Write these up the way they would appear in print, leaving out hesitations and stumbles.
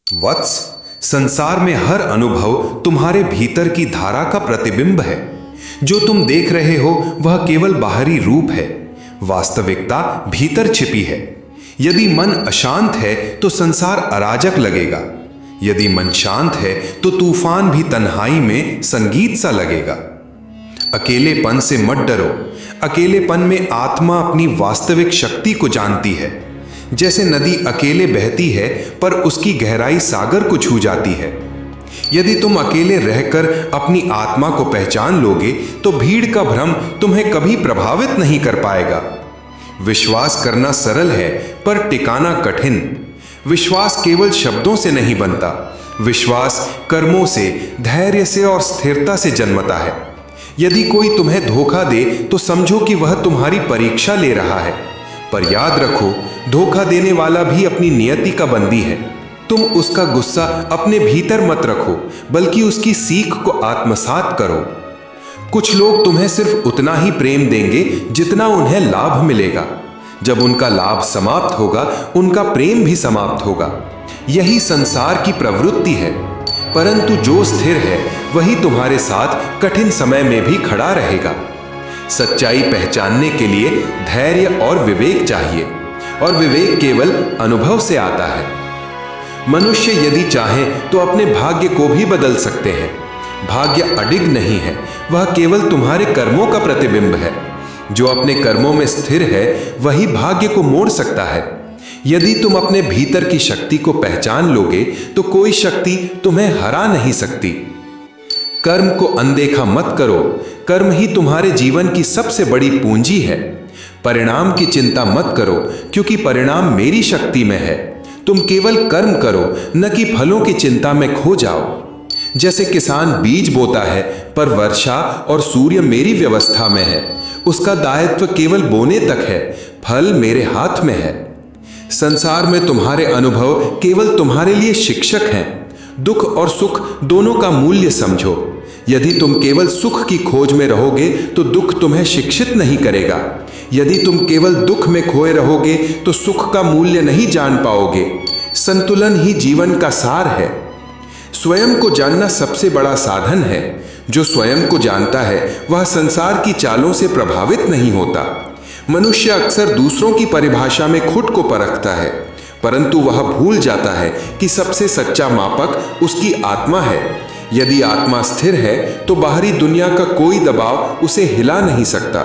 वत्स, संसार में हर अनुभव तुम्हारे भीतर की धारा का प्रतिबिंब है। जो तुम देख रहे हो वह केवल बाहरी रूप है, वास्तविकता भीतर छिपी है। यदि मन अशांत है तो संसार अराजक लगेगा। यदि मन शांत है तो तूफान भी तन्हाई में संगीत सा लगेगा। अकेलेपन से मत डरो। अकेलेपन में आत्मा अपनी वास्तविक शक्ति को जानती है। जैसे नदी अकेले बहती है पर उसकी गहराई सागर को छू जाती है। यदि तुम अकेले रहकर अपनी आत्मा को पहचान लोगे तो भीड़ का भ्रम तुम्हें कभी प्रभावित नहीं कर पाएगा। विश्वास करना सरल है पर टिकाना कठिन। विश्वास केवल शब्दों से नहीं बनता, विश्वास कर्मों से, धैर्य से और स्थिरता से जन्मता है। यदि कोई तुम्हें धोखा दे तो समझो कि वह तुम्हारी परीक्षा ले रहा है, पर याद रखो धोखा देने वाला भी अपनी नियति का बंदी है। तुम उसका गुस्सा अपने भीतर मत रखो, बल्कि उसकी सीख को आत्मसात करो। कुछ लोग तुम्हें सिर्फ उतना ही प्रेम देंगे जितना उन्हें लाभ मिलेगा। जब उनका लाभ समाप्त होगा, उनका प्रेम भी समाप्त होगा। यही संसार की प्रवृत्ति है। परंतु जो स्थिर है वही तुम्हारे साथ कठिन समय में भी खड़ा रहेगा। सच्चाई पहचानने के लिए धैर्य और विवेक चाहिए, और विवेक केवल अनुभव से आता है। मनुष्य यदि चाहे तो अपने भाग्य को भी बदल सकते हैं। भाग्य अडिग नहीं है, वह केवल तुम्हारे कर्मों का प्रतिबिंब है। जो अपने कर्मों में स्थिर है वही भाग्य को मोड़ सकता है। यदि तुम अपने भीतर की शक्ति को पहचान लोगे तो कोई शक्ति तुम्हें हरा नहीं सकती। कर्म को अनदेखा मत करो। कर्म ही तुम्हारे जीवन की सबसे बड़ी पूंजी है। परिणाम की चिंता मत करो, क्योंकि परिणाम मेरी शक्ति में है। तुम केवल कर्म करो, न कि फलों की चिंता में खो जाओ। जैसे किसान बीज बोता है, पर वर्षा और सूर्य मेरी व्यवस्था में है। उसका दायित्व केवल बोने तक है, फल मेरे हाथ में है। संसार में तुम्हारे अनुभव केवल तुम्हारे लिए शिक्षक हैं। दुख और सुख दोनों का मूल्य समझो। यदि तुम केवल सुख की खोज में रहोगे तो दुख तुम्हें शिक्षित नहीं करेगा। यदि तुम केवल दुख में खोए रहोगे तो सुख का मूल्य नहीं जान पाओगे। संतुलन ही जीवन का सार है। स्वयं को जानना सबसे बड़ा साधन है। जो स्वयं को जानता है वह संसार की चालों से प्रभावित नहीं होता। मनुष्य अक्सर दूसरों की परिभाषा में खुद को परखता है, परंतु वह भूल जाता है कि सबसे सच्चा मापक उसकी आत्मा है। यदि आत्मा स्थिर है तो बाहरी दुनिया का कोई दबाव उसे हिला नहीं सकता।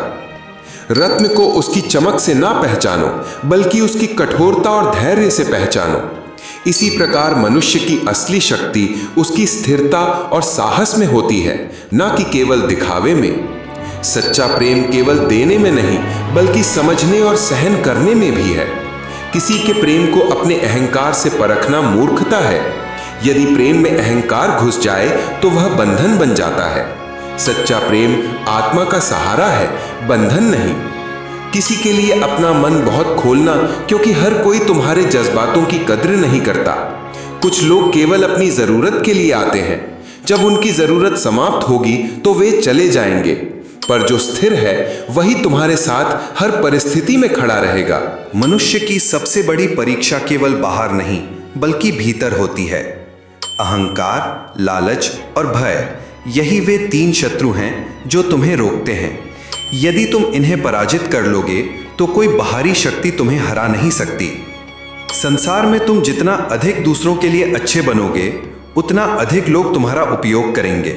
रत्न को उसकी चमक से ना पहचानो, बल्कि उसकी कठोरता और धैर्य से पहचानो। इसी प्रकार मनुष्य की असली शक्ति उसकी स्थिरता और साहस में होती है, ना कि केवल दिखावे में। सच्चा प्रेम केवल देने में नहीं, बल्कि समझने और सहन करने में भी है। किसी के प्रेम को अपने अहंकार से परखना मूर्खता है। यदि प्रेम में अहंकार घुस जाए तो वह बंधन बन जाता है। सच्चा प्रेम आत्मा का सहारा है, बंधन नहीं। किसी के लिए अपना मन बहुत खोलना, क्योंकि हर कोई तुम्हारे जज्बातों की कद्र नहीं करता। कुछ लोग केवल अपनी जरूरत के लिए आते हैं। जब उनकी जरूरत समाप्त होगी तो वे चले जाएंगे, पर जो स्थिर है वही तुम्हारे साथ हर परिस्थिति में खड़ा रहेगा। मनुष्य की सबसे बड़ी परीक्षा केवल बाहर नहीं, बल्कि भीतर होती है। अहंकार, लालच और भय, यही वे तीन शत्रु हैं जो तुम्हें रोकते हैं। यदि तुम इन्हें पराजित कर लोगे तो कोई बाहरी शक्ति तुम्हें हरा नहीं सकती। संसार में तुम जितना अधिक दूसरों के लिए अच्छे बनोगे, उतना अधिक लोग तुम्हारा उपयोग करेंगे।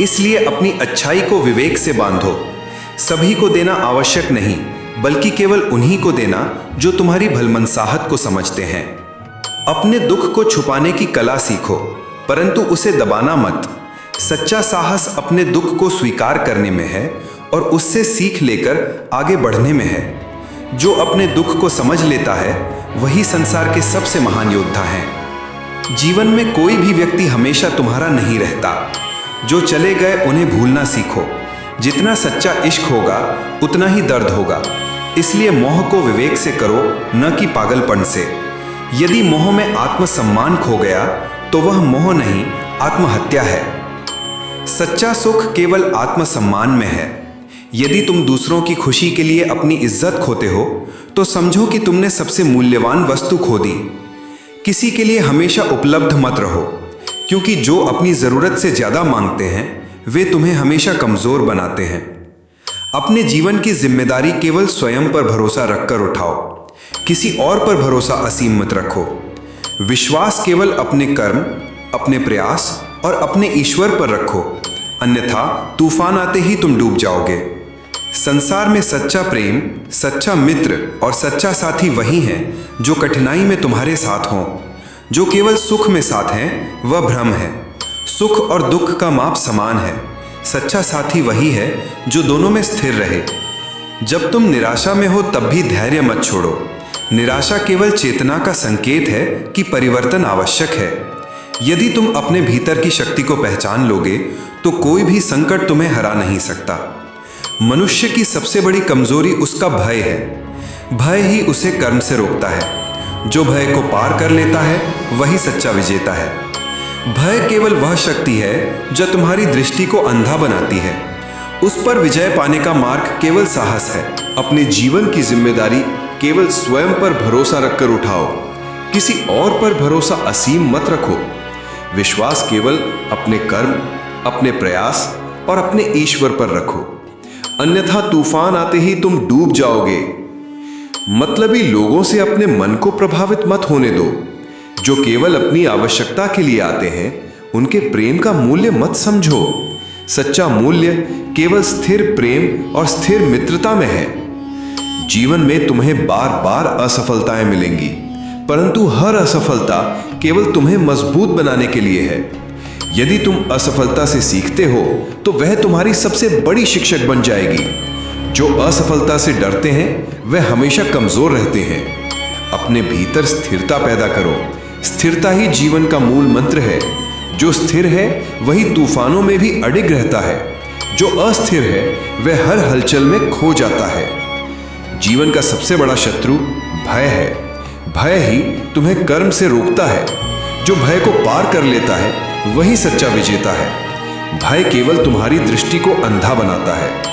इसलिए अपनी अच्छाई को विवेक से बांधो। सभी को देना आवश्यक नहीं, बल्कि केवल उन्हीं को देना जो तुम्हारी भलमनसाहत को समझते हैं। अपने दुख को छुपाने की कला सीखो, परंतु उसे दबाना मत। सच्चा साहस अपने दुख को स्वीकार करने में है और उससे सीख लेकर आगे बढ़ने में है। जो अपने दुख को समझ लेता है वही संसार के सबसे महान योद्धा हैं। जीवन में कोई भी व्यक्ति हमेशा तुम्हारा नहीं रहता। जो चले गए उन्हें भूलना सीखो। जितना सच्चा इश्क होगा उतना ही दर्द होगा। इसलिए मोह को विवेक से करो, न कि पागलपन से। यदि मोह में आत्मसम्मान खो गया तो वह मोह नहीं, आत्महत्या है। सच्चा सुख केवल आत्मसम्मान में है। यदि तुम दूसरों की खुशी के लिए अपनी इज्जत खोते हो तो समझो कि तुमने सबसे मूल्यवान वस्तु खो दी। किसी के लिए हमेशा उपलब्ध मत रहो, क्योंकि जो अपनी जरूरत से ज्यादा मांगते हैं वे तुम्हें हमेशा कमजोर बनाते हैं। अपने जीवन की जिम्मेदारी केवल स्वयं पर भरोसा रखकर उठाओ, किसी और पर भरोसा असीम मत रखो। विश्वास केवल अपने कर्म, अपने प्रयास और अपने ईश्वर पर रखो, अन्यथा तूफान आते ही तुम डूब जाओगे। संसार में सच्चा प्रेम, सच्चा मित्र और सच्चा साथी वही है जो कठिनाई में तुम्हारे साथ हों। जो केवल सुख में साथ हैं वह भ्रम है। सुख और दुख का माप समान है। सच्चा साथी वही है जो दोनों में स्थिर रहे। जब तुम निराशा में हो तब भी धैर्य मत छोड़ो। निराशा केवल चेतना का संकेत है कि परिवर्तन आवश्यक है। यदि तुम अपने भीतर की शक्ति को पहचान लोगे तो कोई भी संकट तुम्हें हरा नहीं सकता। मनुष्य की सबसे बड़ी कमजोरी उसका भय है। भय ही उसे कर्म से रोकता है। जो भय को पार कर लेता है वही सच्चा विजेता है। भय केवल वह शक्ति है जो तुम्हारी दृष्टि को अंधा बनाती है। उस पर विजय पाने का मार्ग केवल साहस है। अपने जीवन की जिम्मेदारी केवल स्वयं पर भरोसा रखकर उठाओ, किसी और पर भरोसा असीम मत रखो। विश्वास केवल अपने कर्म, अपने प्रयास और अपने ईश्वर पर रखो, अन्यथा तूफान आते ही तुम डूब जाओगे। मतलबी लोगों से अपने मन को प्रभावित मत होने दो। जो केवल अपनी आवश्यकता के लिए आते हैं उनके प्रेम का मूल्य मत समझो। सच्चा मूल्य केवल स्थिर प्रेम और स्थिर मित्रता में है। जीवन में तुम्हें बार बार असफलताएं मिलेंगी, परंतु हर असफलता केवल तुम्हें मजबूत बनाने के लिए है। यदि तुम असफलता से सीखते हो तो वह तुम्हारी सबसे बड़ी शिक्षक बन जाएगी। जो असफलता से डरते हैं वह हमेशा कमजोर रहते हैं। अपने भीतर स्थिरता पैदा करो। स्थिरता ही जीवन का मूल मंत्र है। जो स्थिर है वही तूफानों में भी अडिग रहता है। जो अस्थिर है वह हर हलचल में खो जाता है। जीवन का सबसे बड़ा शत्रु भय है। भय ही तुम्हें कर्म से रोकता है। जो भय को पार कर लेता है वही सच्चा विजेता है। भय केवल तुम्हारी दृष्टि को अंधा बनाता है।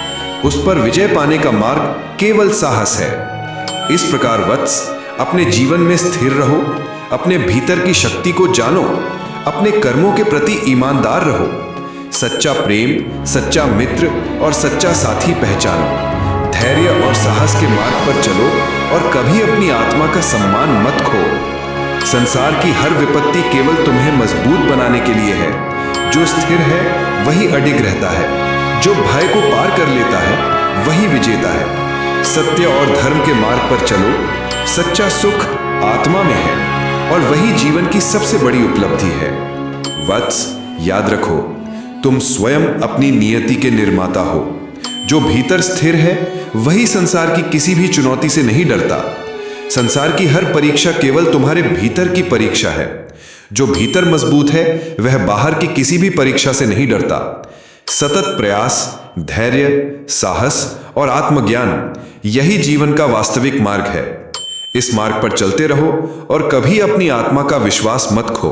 उस पर विजय पाने का मार्ग केवल साहस है। इस प्रकार वत्स, अपने जीवन में स्थिर रहो, अपने भीतर की शक्ति को जानो, अपने कर्मों के प्रति ईमानदार रहो। सच्चा प्रेम, सच्चा मित्र और सच्चा साथी पहचानो। धैर्य और साहस के मार्ग पर चलो और कभी अपनी आत्मा का सम्मान मत खो। संसार की हर विपत्ति केवल तुम्हें मजबूत बनाने के लिए है। जो स्थिर है वही अडिग रहता है। जो भय को पार कर लेता है वही विजेता है। सत्य और धर्म के मार्ग पर चलो। सच्चा सुख आत्मा में है और वही जीवन की सबसे बड़ी उपलब्धि है। वत्स, याद रखो, तुम स्वयं अपनी नियति के निर्माता हो। जो भीतर स्थिर है वही संसार की किसी भी चुनौती से नहीं डरता। संसार की हर परीक्षा केवल तुम्हारे भीतर की परीक्षा है। जो भीतर मजबूत है वह बाहर की किसी भी परीक्षा से नहीं डरता। सतत प्रयास, धैर्य, साहस और आत्मज्ञान, यही जीवन का वास्तविक मार्ग है। इस मार्ग पर चलते रहो और कभी अपनी आत्मा का विश्वास मत खो।